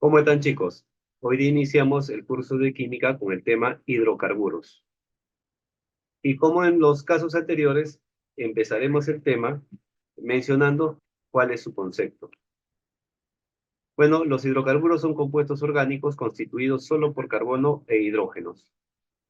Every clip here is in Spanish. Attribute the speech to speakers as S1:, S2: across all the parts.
S1: ¿Cómo están, chicos? Hoy día iniciamos el curso de química con el tema hidrocarburos. Y como en los casos anteriores, empezaremos el tema mencionando cuál es su concepto. Bueno, los hidrocarburos son compuestos orgánicos constituidos solo por carbono e hidrógenos.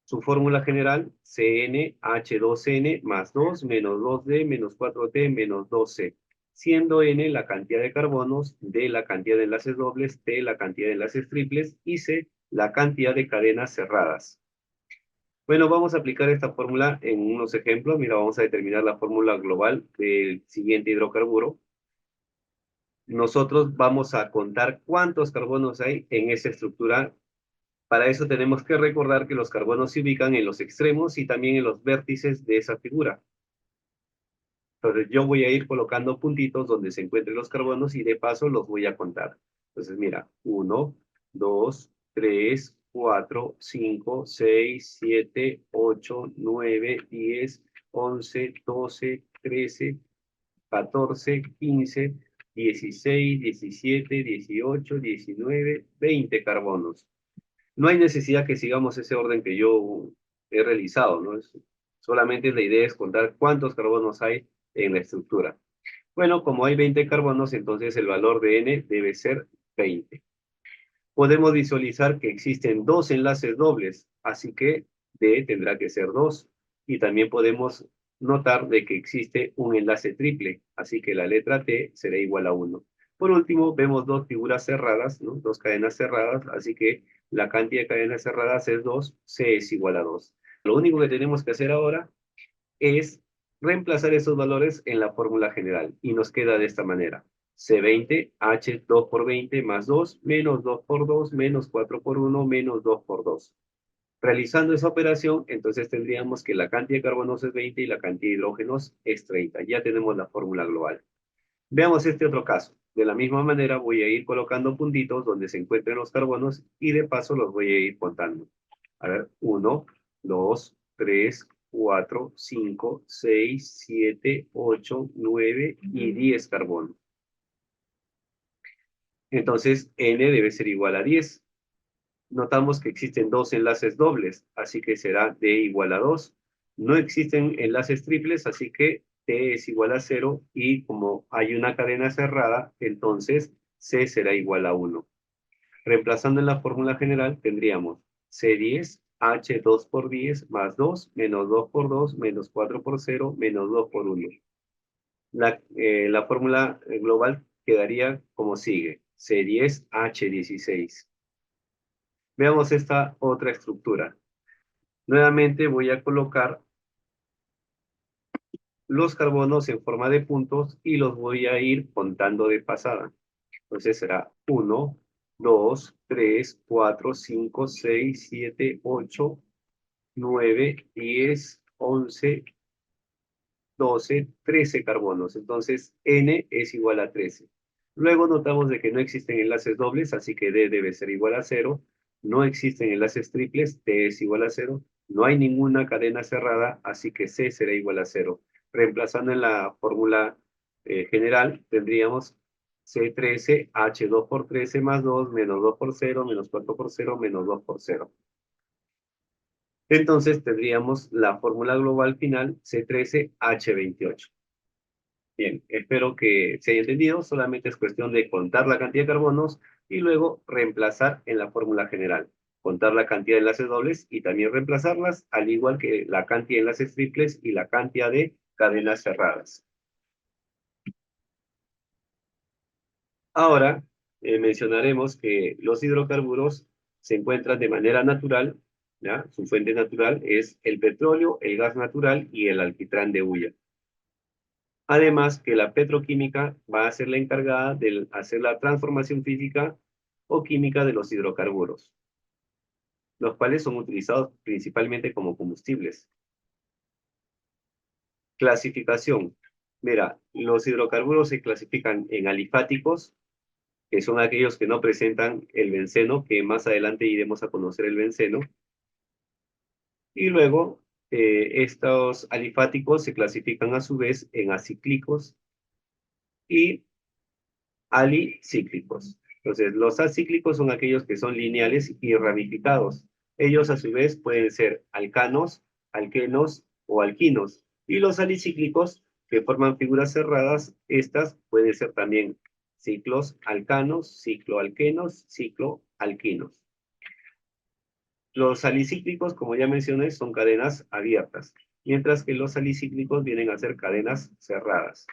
S1: Su fórmula general, CnH2n más 2 menos 2d menos 4t menos 2c, siendo n la cantidad de carbonos, d la cantidad de enlaces dobles, t la cantidad de enlaces triples y c la cantidad de cadenas cerradas. Bueno, vamos a aplicar esta fórmula en unos ejemplos. Mira, vamos a determinar la fórmula global del siguiente hidrocarburo. Nosotros vamos a contar cuántos carbonos hay en esa estructura. Para eso tenemos que recordar que los carbonos se ubican en los extremos y también en los vértices de esa figura. Entonces yo voy a ir colocando puntitos donde se encuentren los carbonos y de paso los voy a contar. Entonces mira, 1, 2, 3, 4, 5, 6, 7, 8, 9, 10, 11, 12, 13, 14, 15, 16, 17, 18, 19, 20 carbonos. No hay necesidad que sigamos ese orden que yo he realizado, ¿no? Solamente la idea es contar cuántos carbonos hay en la estructura. Bueno, como hay 20 carbonos, entonces el valor de N debe ser 20. Podemos visualizar que existen dos enlaces dobles, así que D tendrá que ser 2. Y también podemos notar de que existe un enlace triple, así que la letra T será igual a 1. Por último, vemos dos figuras cerradas, ¿no? Dos cadenas cerradas, así que la cantidad de cadenas cerradas es 2, C es igual a 2. Lo único que tenemos que hacer ahora es reemplazar esos valores en la fórmula general y nos queda de esta manera. C20, H 2 por 20 más 2, menos 2 por 2, menos 4 por 1, menos 2 por 2. Realizando esa operación, entonces tendríamos que la cantidad de carbonos es 20 y la cantidad de hidrógenos es 30. Ya tenemos la fórmula global. Veamos este otro caso. De la misma manera voy a ir colocando puntitos donde se encuentren los carbonos y de paso los voy a ir contando. A ver, 1, 2, 3, 4, 5, 6, 7, 8, 9 y 10 carbonos. Entonces, N debe ser igual a 10. Notamos que existen dos enlaces dobles, así que será D igual a 2. No existen enlaces triples, así que T es igual a 0 y como hay una cadena cerrada, entonces C será igual a 1. Reemplazando en la fórmula general, tendríamos C10, H2 por 10 más 2, menos 2 por 2, menos 4 por 0, menos 2 por 1. La fórmula global quedaría como sigue, C10, H16. Veamos esta otra estructura. Nuevamente voy a colocar los carbonos en forma de puntos y los voy a ir contando de pasada. Entonces será 1, 2, 3, 4, 5, 6, 7, 8, 9, 10, 11, 12, 13 carbonos. Entonces N es igual a 13. Luego notamos de que no existen enlaces dobles, así que D debe ser igual a 0. No existen enlaces triples, T es igual a 0. No hay ninguna cadena cerrada, así que C será igual a 0. Reemplazando en la fórmula general, tendríamos C13, H2 por 13 más 2, menos 2 por 0, menos 4 por 0, menos 2 por 0. Entonces tendríamos la fórmula global final C13H28. Bien, espero que se haya entendido. Solamente es cuestión de contar la cantidad de carbonos y luego reemplazar en la fórmula general. Contar la cantidad de enlaces dobles y también reemplazarlas, al igual que la cantidad de enlaces triples y la cantidad de cadenas cerradas. Ahora mencionaremos que los hidrocarburos se encuentran de manera natural, ¿ya? Su fuente natural es el petróleo, el gas natural y el alquitrán de hulla. Además, que la petroquímica va a ser la encargada de hacer la transformación física o química de los hidrocarburos, los cuales son utilizados principalmente como combustibles. Clasificación. Mira, los hidrocarburos se clasifican en alifáticos, que son aquellos que no presentan el benceno, que más adelante iremos a conocer el benceno. Y luego, estos alifáticos se clasifican a su vez en acíclicos y alicíclicos. Entonces, los acíclicos son aquellos que son lineales y ramificados. Ellos, a su vez, pueden ser alcanos, alquenos o alquinos. Y los alicíclicos, que forman figuras cerradas, estas pueden ser también ciclos alcanos, cicloalquenos, cicloalquinos. Los alicíclicos, como ya mencioné, son cadenas abiertas, mientras que los alicíclicos vienen a ser cadenas cerradas.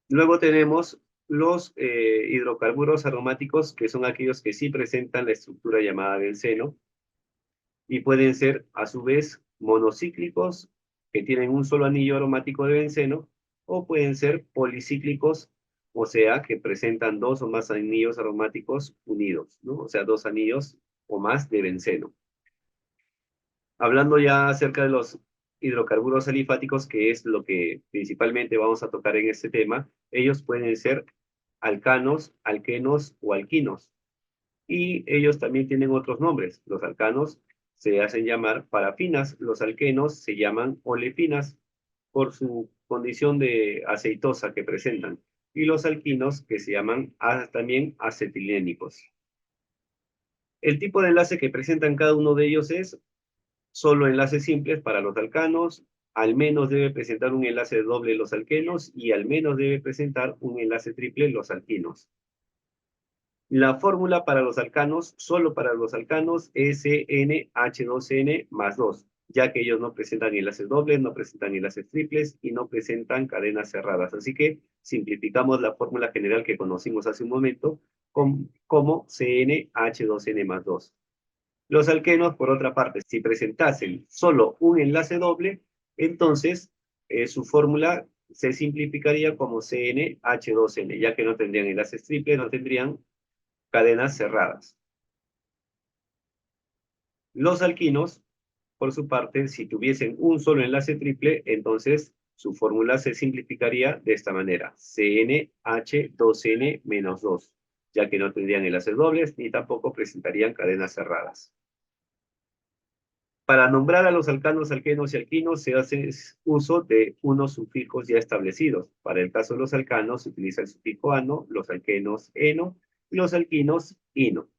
S1: Luego tenemos los hidrocarburos aromáticos, que son aquellos que sí presentan la estructura llamada benceno, y pueden ser, a su vez, monocíclicos, que tienen un solo anillo aromático de benceno, o pueden ser policíclicos, o sea, que presentan dos o más anillos aromáticos unidos, ¿no? O sea, dos anillos o más de benceno. Hablando ya acerca de los hidrocarburos alifáticos, que es lo que principalmente vamos a tocar en este tema, ellos pueden ser alcanos, alquenos o alquinos. Y ellos también tienen otros nombres. Los alcanos se hacen llamar parafinas, los alquenos se llaman olefinas por su condición de aceitosa que presentan, y los alquinos que se llaman también acetilénicos. El tipo de enlace que presentan cada uno de ellos es solo enlaces simples para los alcanos, al menos debe presentar un enlace doble los alquenos y al menos debe presentar un enlace triple los alquinos. La fórmula para los alcanos, solo para los alcanos, es CnH2n más 2, ya que ellos no presentan enlaces dobles, no presentan enlaces triples y no presentan cadenas cerradas. Así que simplificamos la fórmula general que conocimos hace un momento como CnH2n más 2. Los alquenos, por otra parte, si presentasen solo un enlace doble, entonces su fórmula se simplificaría como CnH2n, ya que no tendrían enlaces triples, no tendrían cadenas cerradas. Los alquinos, por su parte, si tuviesen un solo enlace triple, entonces su fórmula se simplificaría de esta manera: CnH2n menos 2, ya que no tendrían enlaces dobles ni tampoco presentarían cadenas cerradas. Para nombrar a los alcanos, alquenos y alquinos se hace uso de unos sufijos ya establecidos. Para el caso de los alcanos se utiliza el sufijo ano, los alquenos eno y los alquinos ino.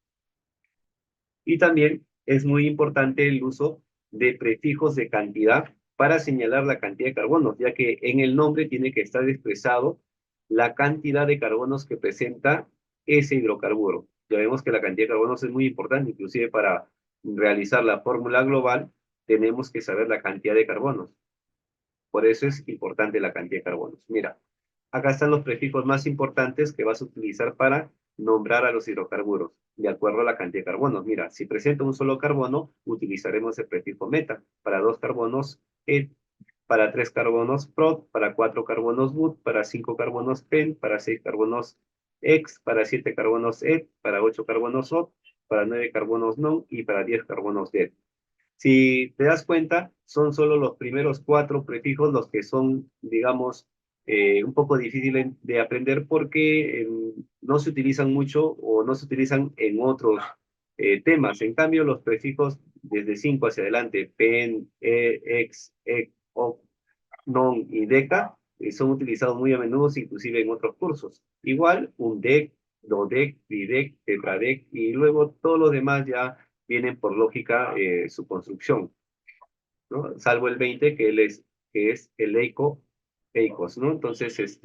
S1: Y también es muy importante el uso de prefijos de cantidad para señalar la cantidad de carbonos, ya que en el nombre tiene que estar expresado la cantidad de carbonos que presenta ese hidrocarburo. Ya vemos que la cantidad de carbonos es muy importante, inclusive para realizar la fórmula global tenemos que saber la cantidad de carbonos. Por eso es importante la cantidad de carbonos. Mira, acá están los prefijos más importantes que vas a utilizar para nombrar a los hidrocarburos, de acuerdo a la cantidad de carbonos. Mira, si presenta un solo carbono, utilizaremos el prefijo meta. Para 2 carbonos, et. Para 3 carbonos, prot. Para 4 carbonos, but. Para 5 carbonos, pen. Para 6 carbonos, ex. Para 7 carbonos, et. Para 8 carbonos, ot. Para 9 carbonos, non. Y para 10 carbonos, det. Si te das cuenta, son solo los primeros 4 prefijos los que son, digamos, un poco difíciles de aprender porque no se utilizan mucho o no se utilizan en otros temas. En cambio, los prefijos desde 5 hacia adelante, pen, ex, ec, oc, non y deca, son utilizados muy a menudo, inclusive en otros cursos. Igual, un dec, dodec, tridec, tetradec, y luego todos los demás ya vienen por lógica su construcción, ¿no? Salvo el 20, que es el eicos, ¿no? Entonces,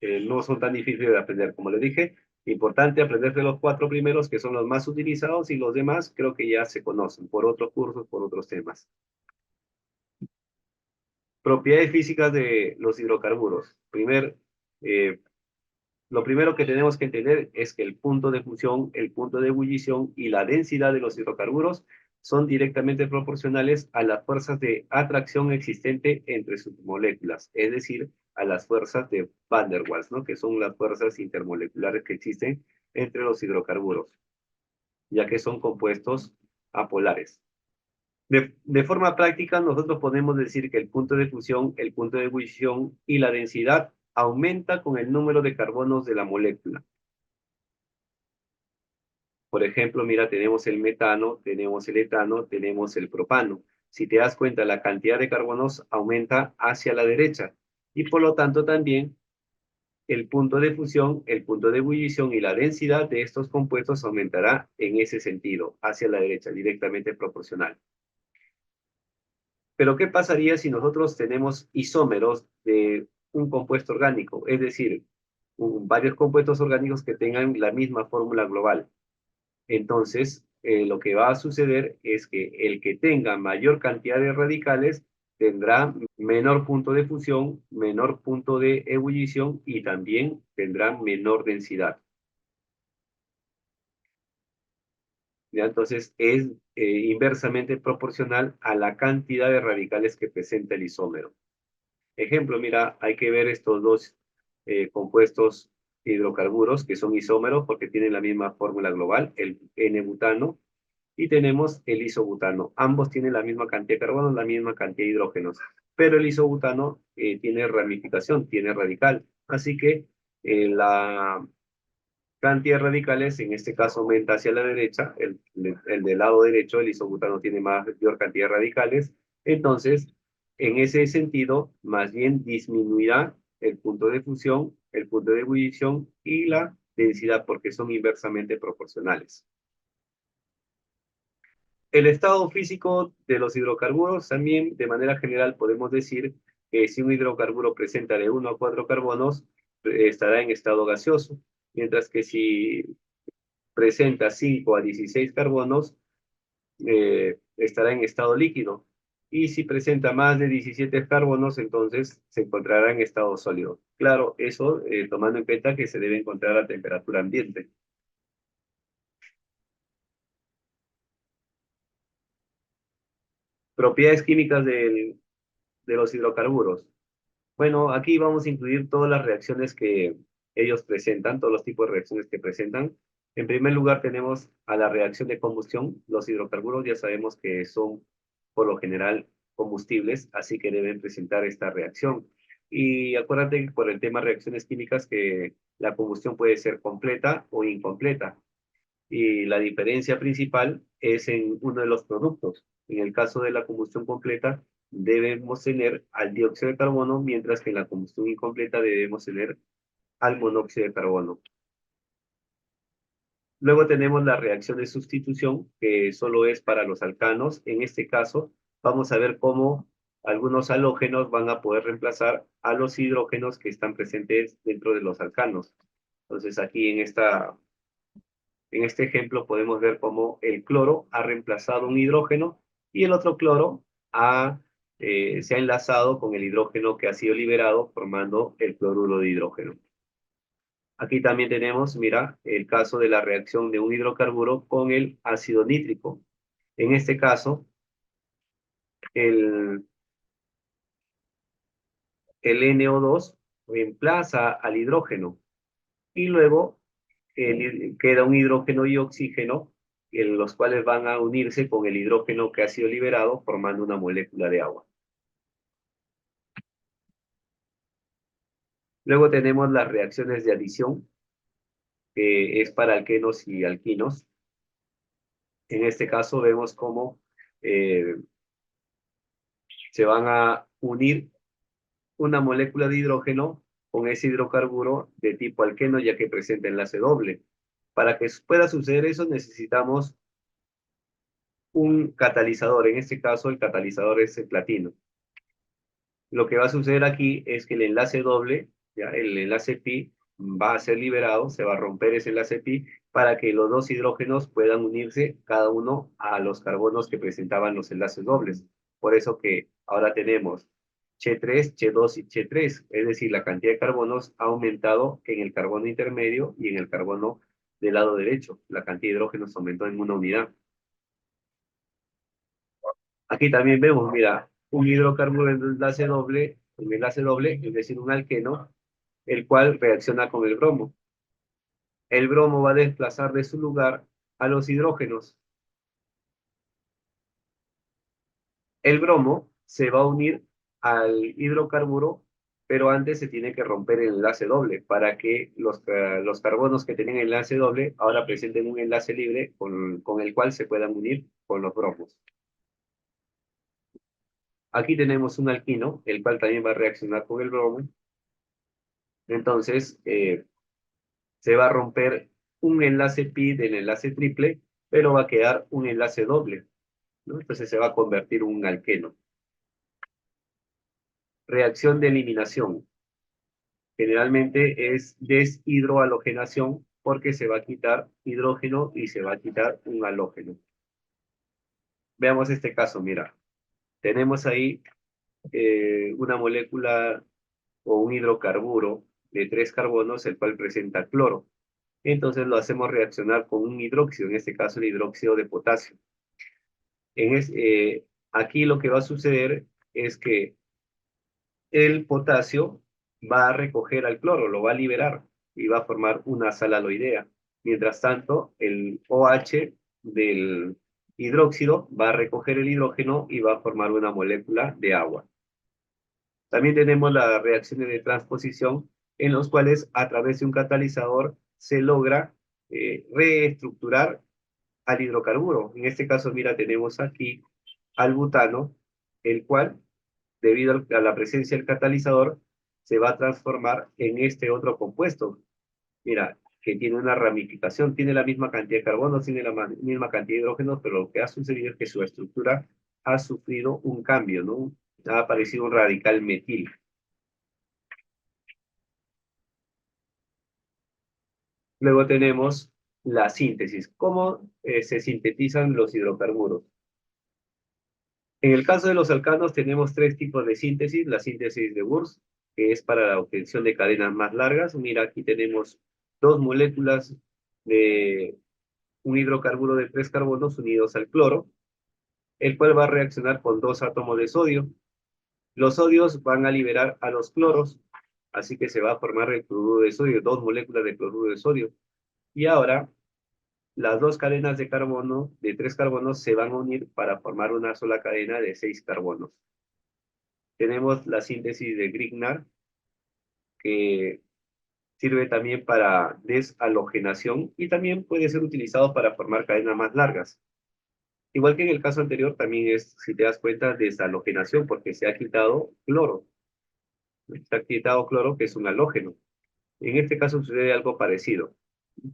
S1: no son tan difíciles de aprender. Como les dije, importante aprender de los 4 primeros, que son los más utilizados, y los demás creo que ya se conocen por otros cursos, por otros temas. Propiedades físicas de los hidrocarburos. Lo primero que tenemos que entender es que el punto de fusión, el punto de ebullición y la densidad de los hidrocarburos son directamente proporcionales a las fuerzas de atracción existente entre sus moléculas, es decir, a las fuerzas de Van der Waals, ¿no? Que son las fuerzas intermoleculares que existen entre los hidrocarburos, ya que son compuestos apolares. De forma práctica, nosotros podemos decir que el punto de fusión, el punto de ebullición y la densidad aumenta con el número de carbonos de la molécula. Por ejemplo, mira, tenemos el metano, tenemos el etano, tenemos el propano. Si te das cuenta, la cantidad de carbonos aumenta hacia la derecha y por lo tanto también el punto de fusión, el punto de ebullición y la densidad de estos compuestos aumentará en ese sentido, hacia la derecha, directamente proporcional. Pero ¿qué pasaría si nosotros tenemos isómeros de un compuesto orgánico? Es decir, varios compuestos orgánicos que tengan la misma fórmula global. Entonces, lo que va a suceder es que el que tenga mayor cantidad de radicales tendrá menor punto de fusión, menor punto de ebullición y también tendrá menor densidad. ¿Ya? Entonces, es inversamente proporcional a la cantidad de radicales que presenta el isómero. Ejemplo, mira, hay que ver estos dos compuestos hidrocarburos que son isómeros porque tienen la misma fórmula global, el N-butano, y tenemos el isobutano. Ambos tienen la misma cantidad de carbono, la misma cantidad de hidrógenos, pero el isobutano tiene ramificación, tiene radical, así que la cantidad de radicales en este caso aumenta hacia la derecha, el del lado derecho, el isobutano tiene mayor cantidad de radicales, entonces en ese sentido más bien disminuirá el punto de fusión, el punto de ebullición y la densidad porque son inversamente proporcionales. El estado físico de los hidrocarburos también, de manera general, podemos decir que si un hidrocarburo presenta de 1 a 4 carbonos, estará en estado gaseoso, mientras que si presenta 5 a 16 carbonos, estará en estado líquido. Y si presenta más de 17 carbonos, entonces se encontrará en estado sólido. Claro, eso tomando en cuenta que se debe encontrar a temperatura ambiente. Propiedades químicas de los hidrocarburos. Bueno, aquí vamos a incluir todas las reacciones que ellos presentan, todos los tipos de reacciones que presentan. En primer lugar tenemos a la reacción de combustión. Los hidrocarburos ya sabemos que son por lo general combustibles, así que deben presentar esta reacción. Y acuérdate que por el tema de reacciones químicas que la combustión puede ser completa o incompleta. Y la diferencia principal es en uno de los productos. En el caso de la combustión completa, debemos tener al dióxido de carbono, mientras que en la combustión incompleta debemos tener al monóxido de carbono. Luego tenemos la reacción de sustitución, que solo es para los alcanos. En este caso, vamos a ver cómo algunos halógenos van a poder reemplazar a los hidrógenos que están presentes dentro de los alcanos. Entonces, aquí en este ejemplo podemos ver cómo el cloro ha reemplazado un hidrógeno y el otro cloro se ha enlazado con el hidrógeno que ha sido liberado formando el cloruro de hidrógeno. Aquí también tenemos, mira, el caso de la reacción de un hidrocarburo con el ácido nítrico. En este caso, el, el NO2 reemplaza al hidrógeno y luego queda un hidrógeno y oxígeno, en los cuales van a unirse con el hidrógeno que ha sido liberado, formando una molécula de agua. Luego tenemos las reacciones de adición, que es para alquenos y alquinos. En este caso vemos cómo eh, se van a unir una molécula de hidrógeno con ese hidrocarburo de tipo alqueno, ya que presenta enlace doble. Para que pueda suceder eso necesitamos un catalizador, en este caso el catalizador es el platino. Lo que va a suceder aquí es que el enlace doble, ya el enlace pi, va a ser liberado, se va a romper ese enlace pi para que los dos hidrógenos puedan unirse cada uno a los carbonos que presentaban los enlaces dobles. Por eso que ahora tenemos Ch3, Ch2 y Ch3, es decir, la cantidad de carbonos ha aumentado en el carbono intermedio y en el carbono del lado derecho. La cantidad de hidrógenos aumentó en una unidad. Aquí también vemos, mira, un hidrocarburo en enlace doble, es decir, un alqueno, el cual reacciona con el bromo. El bromo va a desplazar de su lugar a los hidrógenos. El bromo se va a unir al hidrocarburo, pero antes se tiene que romper el enlace doble para que los carbonos que tienen enlace doble ahora presenten un enlace libre con el cual se puedan unir con los bromos. Aquí tenemos un alquino, el cual también va a reaccionar con el bromo Entonces, se va a romper un enlace pi del enlace triple, pero va a quedar un enlace doble, ¿no? Entonces se va a convertir en un alqueno. Reacción de eliminación. Generalmente es deshidrohalogenación porque se va a quitar hidrógeno y se va a quitar un halógeno. Veamos este caso, mira. Tenemos ahí una molécula o un hidrocarburo de 3 carbonos, el cual presenta cloro. Entonces lo hacemos reaccionar con un hidróxido, en este caso el hidróxido de potasio. Aquí lo que va a suceder es que el potasio va a recoger al cloro, lo va a liberar y va a formar una sal aloidea. Mientras tanto, el OH del hidróxido va a recoger el hidrógeno y va a formar una molécula de agua. También tenemos las reacciones de transposición en los cuales a través de un catalizador se logra reestructurar al hidrocarburo. En este caso, mira, tenemos aquí al butano, el cual, debido a la presencia del catalizador, se va a transformar en este otro compuesto. Mira, que tiene una ramificación, tiene la misma cantidad de carbonos, tiene la misma cantidad de hidrógenos, pero lo que ha sucedido es que su estructura ha sufrido un cambio, ¿no? Ha aparecido un radical metil. Luego tenemos la síntesis. ¿Cómo se sintetizan los hidrocarburos? En el caso de los alcanos tenemos tres tipos de síntesis. La síntesis de Wurtz, que es para la obtención de cadenas más largas. Mira, aquí tenemos dos moléculas de un hidrocarburo de 3 carbonos unidos al cloro, el cual va a reaccionar con 2 átomos de sodio. Los sodios van a liberar a los cloros, así que se va a formar el cloruro de sodio, dos moléculas de cloruro de sodio. Y ahora las dos cadenas de carbono, de 3 carbonos, se van a unir para formar una sola cadena de 6 carbonos. Tenemos la síntesis de Grignard, que sirve también para deshalogenación y también puede ser utilizado para formar cadenas más largas. Igual que en el caso anterior, también es, si te das cuenta, deshalogenación, porque se ha quitado cloro. Se ha quitado cloro, que es un halógeno. En este caso sucede algo parecido,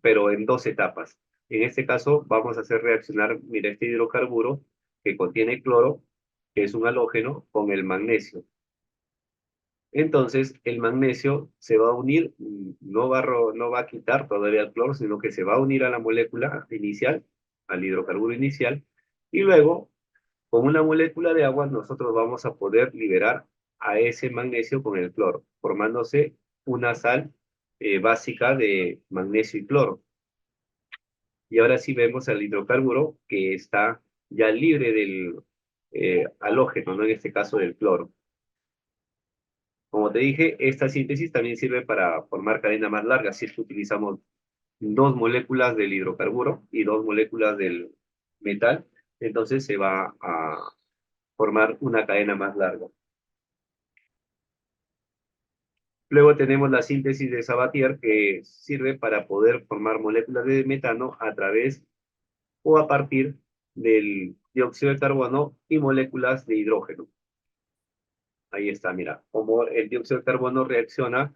S1: pero en dos etapas. En este caso vamos a hacer reaccionar, mira, este hidrocarburo que contiene cloro, que es un halógeno, con el magnesio. Entonces, el magnesio se va a unir, no va a quitar todavía el cloro, sino que se va a unir a la molécula inicial, al hidrocarburo inicial, y luego, con una molécula de agua, nosotros vamos a poder liberar a ese magnesio con el cloro, formándose una sal básica de magnesio y cloro. Y ahora sí vemos al hidrocarburo que está ya libre del halógeno, ¿no? En este caso del cloro. Como te dije, esta síntesis también sirve para formar cadena más larga, si es que utilizamos dos moléculas del hidrocarburo y dos moléculas del metal, entonces se va a formar una cadena más larga. Luego tenemos la síntesis de Sabatier, que sirve para poder formar moléculas de metano a través o a partir del dióxido de carbono y moléculas de hidrógeno. Ahí está, mira, como el dióxido de carbono reacciona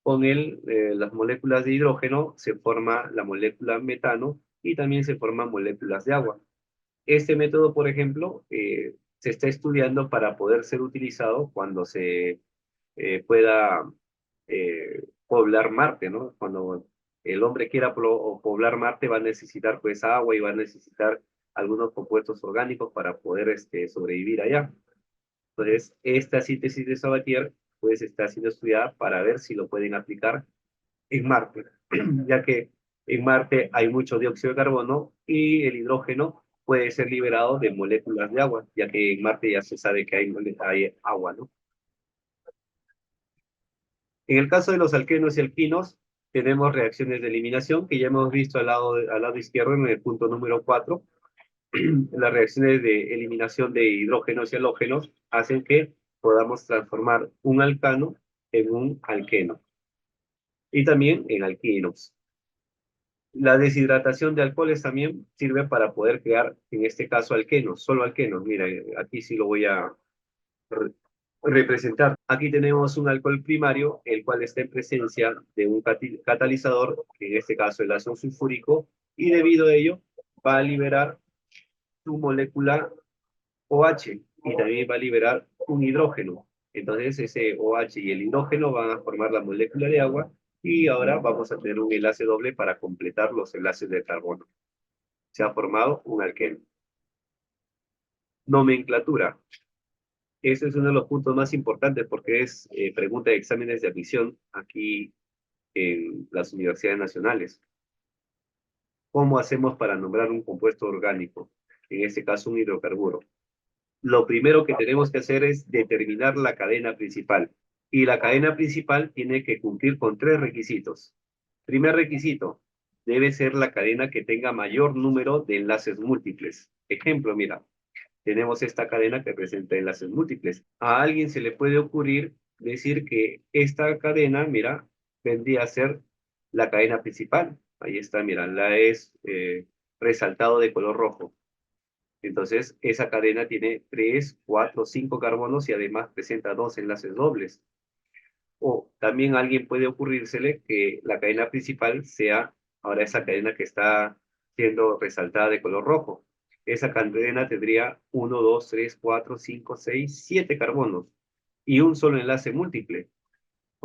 S1: con las moléculas de hidrógeno, se forma la molécula metano y también se forman moléculas de agua. Este método, por ejemplo, se está estudiando para poder ser utilizado cuando se pueda poblar Marte, ¿no? Cuando el hombre quiera poblar Marte va a necesitar pues agua y va a necesitar algunos compuestos orgánicos para poder sobrevivir allá. Entonces, esta síntesis de Sabatier pues está siendo estudiada para ver si lo pueden aplicar en Marte, ya que en Marte hay mucho dióxido de carbono y el hidrógeno puede ser liberado de moléculas de agua, ya que en Marte ya se sabe que hay agua, ¿no? En el caso de los alquenos y alquinos, tenemos reacciones de eliminación que ya hemos visto al lado izquierdo en el punto número 4. Las reacciones de eliminación de hidrógenos y halógenos hacen que podamos transformar un alcano en un alqueno y también en alquinos. La deshidratación de alcoholes también sirve para poder crear, en este caso, alquenos, solo alquenos. Mira, aquí sí lo voy a representar. Aquí tenemos un alcohol primario, el cual está en presencia de un catalizador, que en este caso el ácido sulfúrico, y debido a ello va a liberar su molécula OH y también va a liberar un hidrógeno. Entonces ese OH y el hidrógeno van a formar la molécula de agua y ahora vamos a tener un enlace doble para completar los enlaces de carbono. Se ha formado un alqueno. Nomenclatura. Ese es uno de los puntos más importantes porque es pregunta de exámenes de admisión aquí en las universidades nacionales. ¿Cómo hacemos para nombrar un compuesto orgánico? En este caso, un hidrocarburo. Lo primero que tenemos que hacer es determinar la cadena principal. Y la cadena principal tiene que cumplir con 3 requisitos. Primer requisito, debe ser la cadena que tenga mayor número de enlaces múltiples. Ejemplo, mira, tenemos esta cadena que presenta enlaces múltiples. A alguien se le puede ocurrir decir que esta cadena, mira, vendría a ser la cadena principal. Ahí está, mira, la es resaltado de color rojo. Entonces, esa cadena tiene 3, 4, 5 carbonos y además presenta 2 enlaces dobles. O también a alguien puede ocurrírsele que la cadena principal sea ahora esa cadena que está siendo resaltada de color rojo. Esa cadena tendría 1, 2, 3, 4, 5, 6, 7 carbonos y un solo enlace múltiple,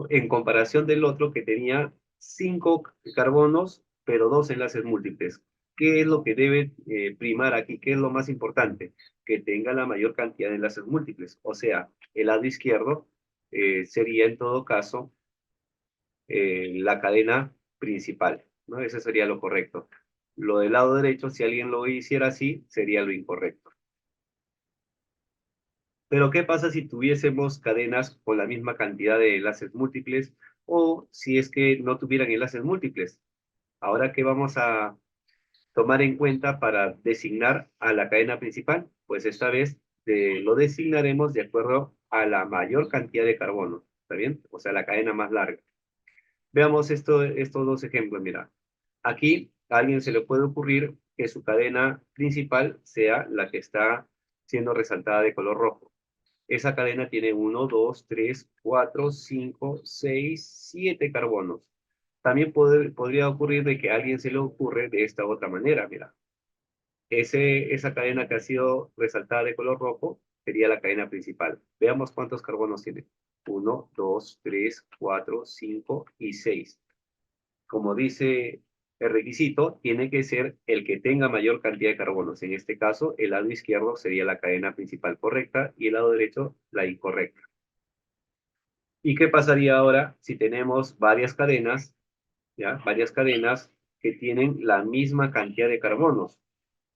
S1: en comparación del otro que tenía 5 carbonos, pero 2 enlaces múltiples. ¿Qué es lo que debe primar aquí? ¿Qué es lo más importante? Que tenga la mayor cantidad de enlaces múltiples. O sea, el lado izquierdo sería en todo caso la cadena principal, ¿no? Eso sería lo correcto. Lo del lado derecho, si alguien lo hiciera así, sería lo incorrecto. Pero ¿qué pasa si tuviésemos cadenas con la misma cantidad de enlaces múltiples o si es que no tuvieran enlaces múltiples? Ahora, ¿qué vamos a tomar en cuenta para designar a la cadena principal? Pues esta vez lo designaremos de acuerdo a la mayor cantidad de carbono, ¿está bien? O sea, la cadena más larga. Veamos estos dos ejemplos, mira. Aquí a alguien se le puede ocurrir que su cadena principal sea la que está siendo resaltada de color rojo. Esa cadena tiene 1, 2, 3, 4, 5, 6, 7 carbonos. También podría ocurrir de que a alguien se le ocurre de esta otra manera, mira. Esa cadena que ha sido resaltada de color rojo sería la cadena principal. Veamos cuántos carbonos tiene. 1, 2, 3, 4, 5 y 6. Como dice el requisito, tiene que ser el que tenga mayor cantidad de carbonos. En este caso, el lado izquierdo sería la cadena principal correcta y el lado derecho la incorrecta. ¿Y qué pasaría ahora si tenemos varias cadenas, ya? Varias cadenas que tienen la misma cantidad de carbonos.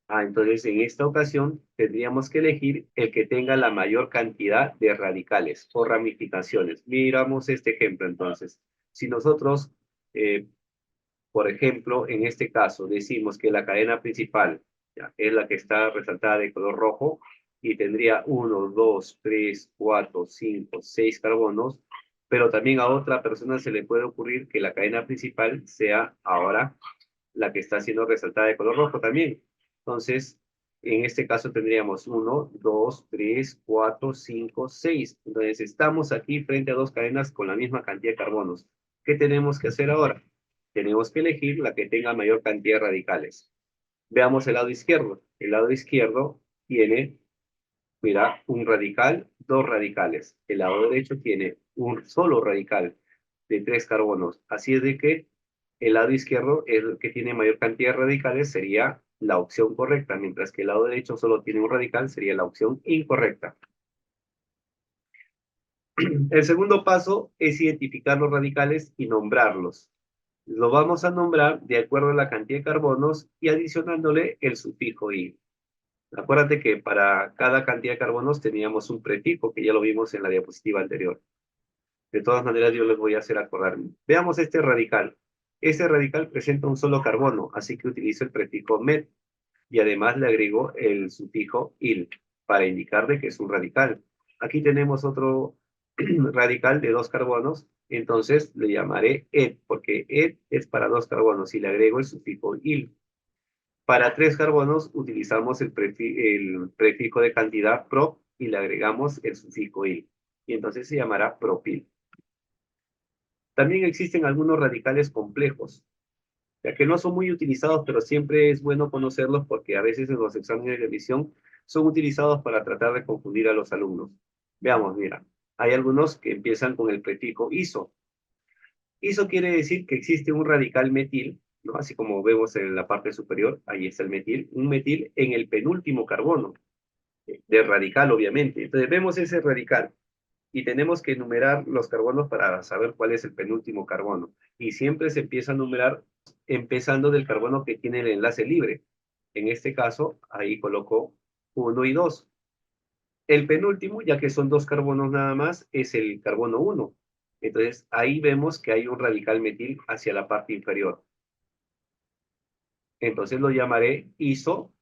S1: Entonces en esta ocasión tendríamos que elegir el que tenga la mayor cantidad de radicales o ramificaciones. Miramos este ejemplo entonces. Si nosotros por ejemplo, en este caso decimos que la cadena principal ya, es la que está resaltada de color rojo y tendría 1, 2, 3, 4, 5, 6 carbonos, pero también a otra persona se le puede ocurrir que la cadena principal sea ahora la que está siendo resaltada de color rojo también. Entonces, en este caso tendríamos 1, 2, 3, 4, 5, 6. Entonces, estamos aquí frente a dos cadenas con la misma cantidad de carbonos. ¿Qué tenemos que hacer ahora? Tenemos que elegir la que tenga mayor cantidad de radicales. Veamos el lado izquierdo. El lado izquierdo tiene, mira, un radical, dos radicales. El lado derecho tiene un solo radical de 3 carbonos. Así es de que el lado izquierdo, el que tiene mayor cantidad de radicales, sería la opción correcta, mientras que el lado derecho solo tiene un radical, sería la opción incorrecta. El segundo paso es identificar los radicales y nombrarlos. Lo vamos a nombrar de acuerdo a la cantidad de carbonos y adicionándole el sufijo "-y". Acuérdate que para cada cantidad de carbonos teníamos un prefijo, que ya lo vimos en la diapositiva anterior. De todas maneras, yo les voy a hacer acordarme. Veamos este radical. Este radical presenta un solo carbono, así que utilizo el prefijo "met", y además le agrego el sufijo "-il", para indicar de que es un radical. Aquí tenemos otro radical de 2 carbonos, entonces le llamaré "et", porque "et" es para 2 carbonos, y le agrego el sufijo "-il". Para 3 carbonos utilizamos el prefijo de cantidad "prop" y le agregamos el sufijo "-il". y entonces se llamará propil. También existen algunos radicales complejos, ya que no son muy utilizados, pero siempre es bueno conocerlos porque a veces en los exámenes de admisión son utilizados para tratar de confundir a los alumnos. Veamos, mira, hay algunos que empiezan con el prefijo iso. Iso quiere decir que existe un radical metil, ¿no? Así como vemos en la parte superior, ahí está el metil, un metil en el penúltimo carbono, de radical obviamente. Entonces vemos ese radical y tenemos que enumerar los carbonos para saber cuál es el penúltimo carbono. Y siempre se empieza a numerar empezando del carbono que tiene el enlace libre. En este caso, ahí coloco 1 y 2. El penúltimo, ya que son dos carbonos nada más, es el carbono 1. Entonces, ahí vemos que hay un radical metil hacia la parte inferior. Entonces lo llamaré iso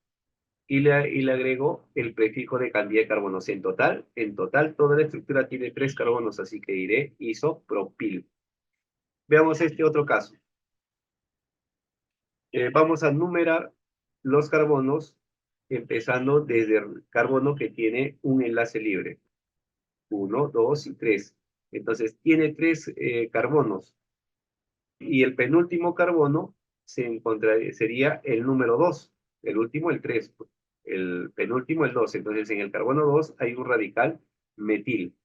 S1: y le agrego el prefijo de cantidad de carbonos. En total, toda la estructura tiene 3 carbonos, así que diré isopropil. Veamos este otro caso. Vamos a numerar los carbonos, empezando desde el carbono que tiene un enlace libre. 1, 2 y 3. Entonces, tiene 3 carbonos. Y el penúltimo carbono sería el número 2. El último, el 3. El penúltimo, el 2. Entonces, en el carbono 2 hay un radical metil.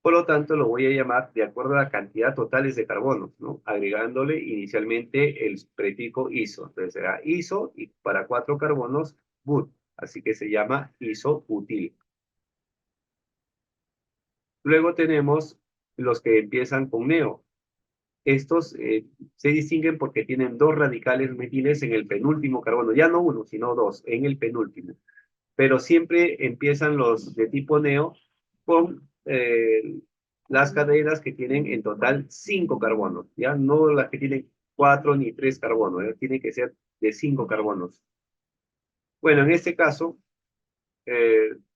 S1: Por lo tanto, lo voy a llamar de acuerdo a la cantidad totales de carbonos, ¿no? Agregándole inicialmente el prefijo iso. Entonces será iso y para 4 carbonos, but. Así que se llama isobutil. Luego tenemos los que empiezan con neo. Estos se distinguen porque tienen 2 radicales metiles en el penúltimo carbono. Ya no uno, sino 2 en el penúltimo. Pero siempre empiezan los de tipo neo con las cadenas que tienen en total 5 carbonos, ya no las que tienen 4 ni 3 carbonos, tiene que ser de 5 carbonos. Bueno, en este caso,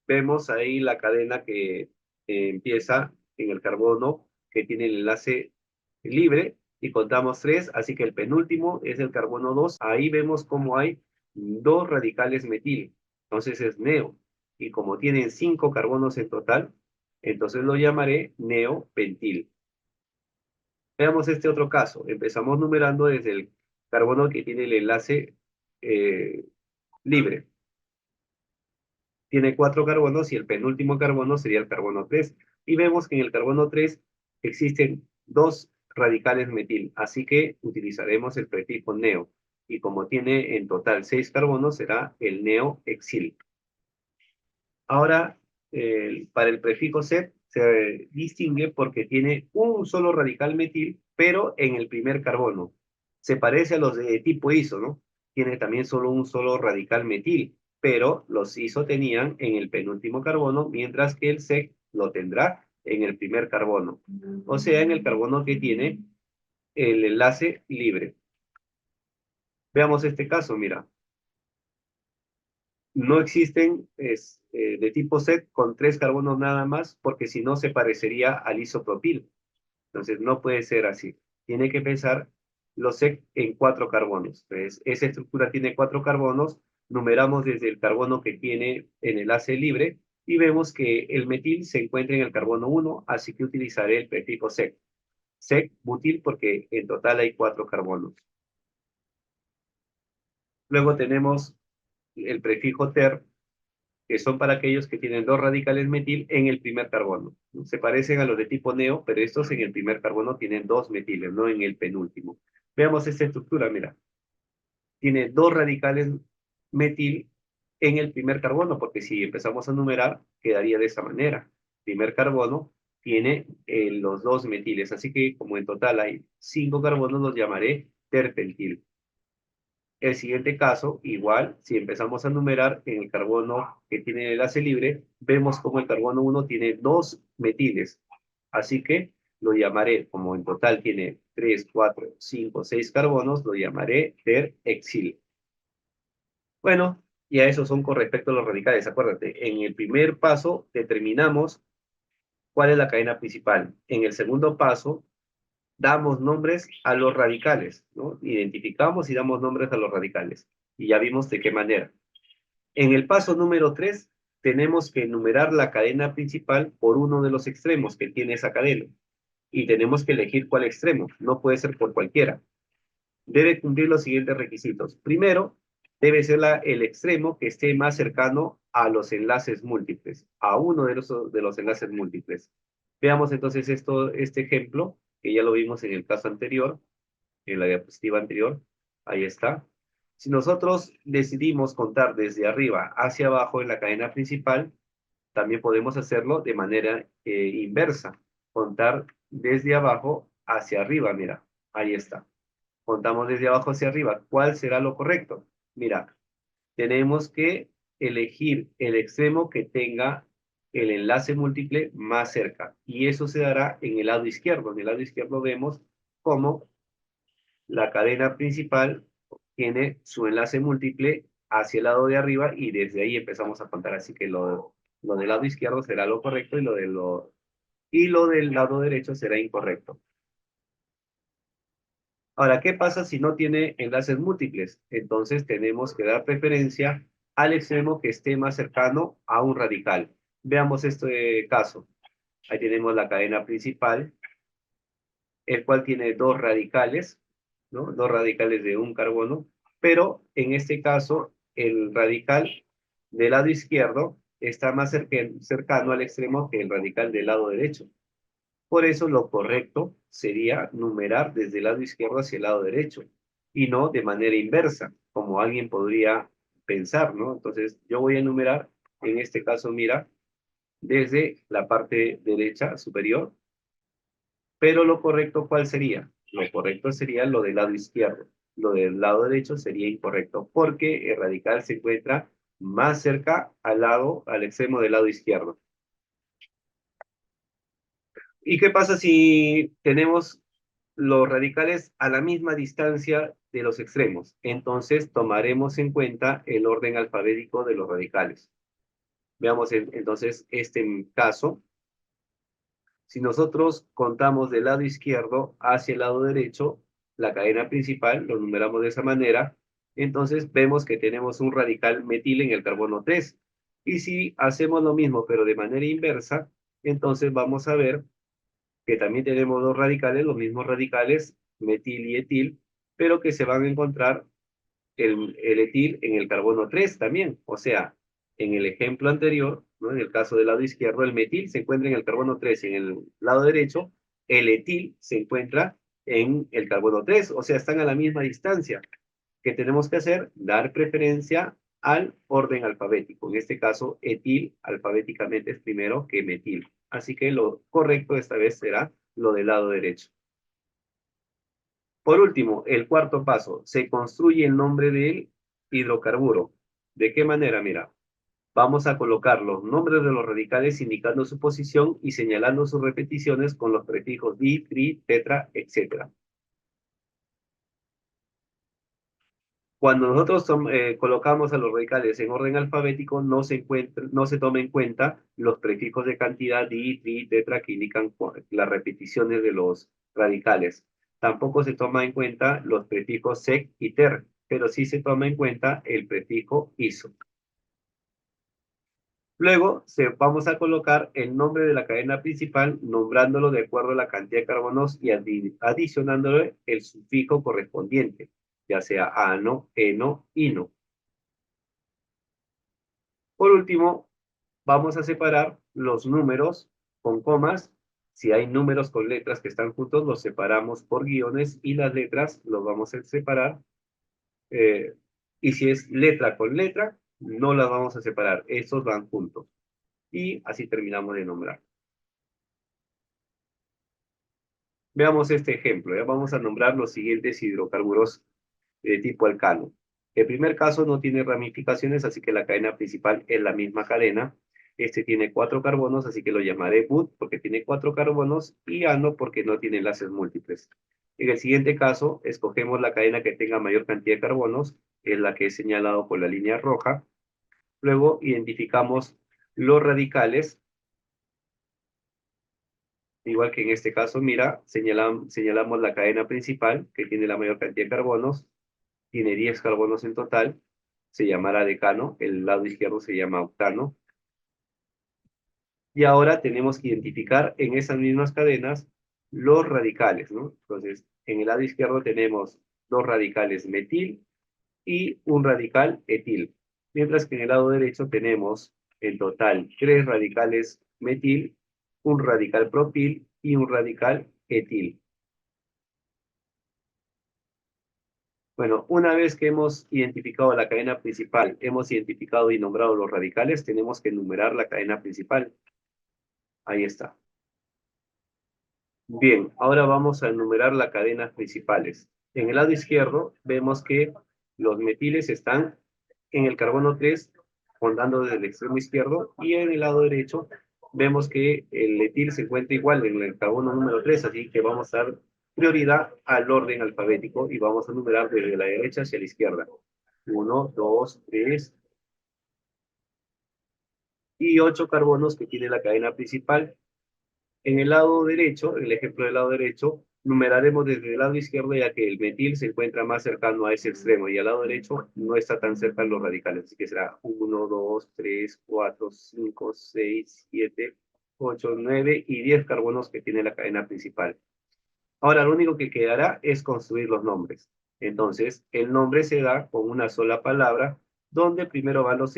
S1: vemos ahí la cadena que empieza en el carbono que tiene el enlace libre y contamos 3, así que el penúltimo es el carbono 2. Ahí vemos cómo hay 2 radicales metil, entonces es neo. Y como tienen 5 carbonos en total, entonces lo llamaré neopentil. Veamos este otro caso. Empezamos numerando desde el carbono que tiene el enlace libre. Tiene 4 carbonos y el penúltimo carbono sería el carbono 3. Y vemos que en el carbono 3 existen 2 radicales metil, así que utilizaremos el prefijo neo. Y como tiene en total 6 carbonos, será el neoexil. Ahora, para el prefijo set se distingue porque tiene un solo radical metil, pero en el primer carbono. Se parece a los de tipo iso, ¿no? Tiene también solo un solo radical metil, pero los iso tenían en el penúltimo carbono, mientras que el sec lo tendrá en el primer carbono. O sea, en el carbono que tiene el enlace libre. Veamos este caso, mira. No existen de tipo set con 3 carbonos nada más, porque si no se parecería al isopropil. Entonces no puede ser así. Tiene que pensar los sec en 4 carbonos. Entonces, esa estructura tiene 4 carbonos, numeramos desde el carbono que tiene en enlace libre y vemos que el metil se encuentra en el carbono 1, así que utilizaré el prefijo sec. Sec butil porque en total hay 4 carbonos. Luego tenemos el prefijo ter, que son para aquellos que tienen 2 radicales metil en el primer carbono. Se parecen a los de tipo neo, pero estos en el primer carbono tienen 2 metiles, no en el penúltimo. Veamos esta estructura, mira. Tiene 2 radicales metil en el primer carbono, porque si empezamos a numerar, quedaría de esa manera. Primer carbono tiene los 2 metiles, así que como en total hay 5 carbonos, los llamaré terpentil. El siguiente caso, igual, si empezamos a numerar en el carbono que tiene el enlace libre, vemos como el carbono 1 tiene 2 metiles. Así que lo llamaré, como en total tiene 3, 4, 5, 6 carbonos, lo llamaré terexil. Bueno, ya esos son con respecto a los radicales. Acuérdate, en el primer paso determinamos cuál es la cadena principal. En el segundo paso damos nombres a los radicales, ¿no? Identificamos y damos nombres a los radicales. Y ya vimos de qué manera. En el paso número 3 tenemos que enumerar la cadena principal por uno de los extremos que tiene esa cadena. Y tenemos que elegir cuál extremo, no puede ser por cualquiera. Debe cumplir los siguientes requisitos. Primero, debe ser el extremo que esté más cercano a los enlaces múltiples, a uno de los enlaces múltiples. Veamos entonces este ejemplo, que ya lo vimos en el caso anterior, en la diapositiva anterior. Ahí está. Si nosotros decidimos contar desde arriba hacia abajo en la cadena principal, también podemos hacerlo de manera inversa. Contar desde abajo hacia arriba, mira, ahí está. Contamos desde abajo hacia arriba. ¿Cuál será lo correcto? Mira, tenemos que elegir el extremo que tenga el enlace múltiple más cerca. Y eso se dará en el lado izquierdo. En el lado izquierdo vemos cómo la cadena principal tiene su enlace múltiple hacia el lado de arriba y desde ahí empezamos a contar. Así que lo del lado izquierdo será lo correcto y lo del lado derecho será incorrecto. Ahora, ¿qué pasa si no tiene enlaces múltiples? Entonces tenemos que dar preferencia al extremo que esté más cercano a un radical. Veamos este caso. Ahí tenemos la cadena principal, el cual tiene dos radicales, ¿no? Dos radicales de un carbono, pero en este caso el radical del lado izquierdo está más cercano al extremo que el radical del lado derecho. Por eso lo correcto sería numerar desde el lado izquierdo hacia el lado derecho y no de manera inversa, como alguien podría pensar, ¿no? Entonces yo voy a enumerar, en este caso, mira, desde la parte derecha superior, pero lo correcto, ¿cuál sería? Lo correcto sería lo del lado izquierdo. Lo del lado derecho sería incorrecto, porque el radical se encuentra más cerca al extremo del lado izquierdo. ¿Y qué pasa si tenemos los radicales a la misma distancia de los extremos? Entonces tomaremos en cuenta el orden alfabético de los radicales. Veamos entonces este caso. Si nosotros contamos del lado izquierdo hacia el lado derecho, la cadena principal, lo numeramos de esa manera, entonces vemos que tenemos un radical metil en el carbono 3. Y si hacemos lo mismo, pero de manera inversa, entonces vamos a ver que también tenemos dos radicales, los mismos radicales, metil y etil, pero que se van a encontrar el etil en el carbono 3 también. O sea, en el ejemplo anterior, ¿no? En el caso del lado izquierdo, el metil se encuentra en el carbono 3 y en el lado derecho, el etil se encuentra en el carbono 3. O sea, están a la misma distancia. ¿Qué tenemos que hacer? Dar preferencia al orden alfabético. En este caso, etil alfabéticamente es primero que metil. Así que lo correcto esta vez será lo del lado derecho. Por último, el cuarto paso, se construye el nombre del hidrocarburo. ¿De qué manera? Mira, vamos a colocar los nombres de los radicales indicando su posición y señalando sus repeticiones con los prefijos di, tri, tetra, etc. Cuando nosotros colocamos a los radicales en orden alfabético, no se toma en cuenta los prefijos de cantidad di, tri, tetra que indican las repeticiones de los radicales. Tampoco se toma en cuenta los prefijos sec y ter, pero sí se toma en cuenta el prefijo iso. Luego vamos a colocar el nombre de la cadena principal, nombrándolo de acuerdo a la cantidad de carbonos y adicionándole el sufijo correspondiente, ya sea ano, eno, ino. Por último, vamos a separar los números con comas. Si hay números con letras que están juntos, los separamos por guiones y las letras los vamos a separar. eh, y si es letra con letra, no las vamos a separar. Estos van juntos. Y así terminamos de nombrar. Veamos este ejemplo. Ya vamos a nombrar los siguientes hidrocarburos de tipo alcano. El primer caso no tiene ramificaciones, así que la cadena principal es la misma cadena. Este tiene 4 carbonos, así que lo llamaré but porque tiene 4 carbonos y ano porque no tiene enlaces múltiples. En el siguiente caso, escogemos la cadena que tenga mayor cantidad de carbonos, es la que he señalado con la línea roja. Luego identificamos los radicales, igual que en este caso, mira, señalamos la cadena principal que tiene la mayor cantidad de carbonos, tiene 10 carbonos en total, se llamará decano, el lado izquierdo se llama octano. Y ahora tenemos que identificar en esas mismas cadenas los radicales, ¿no? Entonces, en el lado izquierdo tenemos dos radicales metil y un radical etil, mientras que en el lado derecho tenemos en total tres radicales metil, un radical propil y un radical etil. Bueno, una vez que hemos identificado la cadena principal, hemos identificado y nombrado los radicales, tenemos que enumerar la cadena principal. Ahí está. Bien, ahora vamos a enumerar las cadenas principales. En el lado izquierdo vemos que los metiles están en el carbono 3, rondando desde el extremo izquierdo, y en el lado derecho vemos que el etil se encuentra igual en el carbono número 3, así que vamos a dar prioridad al orden alfabético y vamos a numerar desde la derecha hacia la izquierda. 1, 2, 3 y 8 carbonos que tiene la cadena principal. En el lado derecho, en el ejemplo del lado derecho, numeraremos desde el lado izquierdo ya que el metil se encuentra más cercano a ese extremo y al lado derecho no está tan cerca de los radicales. Así que será 1, 2, 3, 4, 5, 6, 7, 8, 9 y 10 carbonos que tiene la cadena principal. Ahora lo único que quedará es construir los nombres. Entonces, el nombre se da con una sola palabra donde primero van los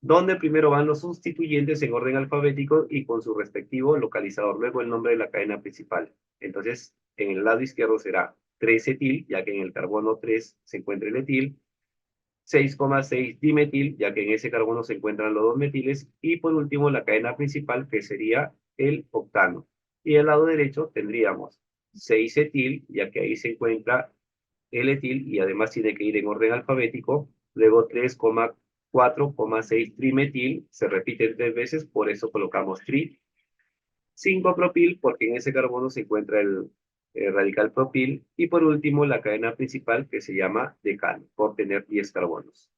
S1: donde primero van los sustituyentes en orden alfabético y con su respectivo localizador, luego el nombre de la cadena principal. Entonces, en el lado izquierdo será 3-etil, ya que en el carbono 3 se encuentra el etil, 6,6 dimetil, ya que en ese carbono se encuentran los dos metiles, y por último la cadena principal, que sería el octano. Y al lado derecho tendríamos 6-etil, ya que ahí se encuentra el etil y además tiene que ir en orden alfabético. Luego 3,4,6 trimetil, se repite 3 veces, por eso colocamos tri. 5-propil, porque en ese carbono se encuentra el radical propil. Y por último, la cadena principal que se llama decano, por tener 10 carbonos.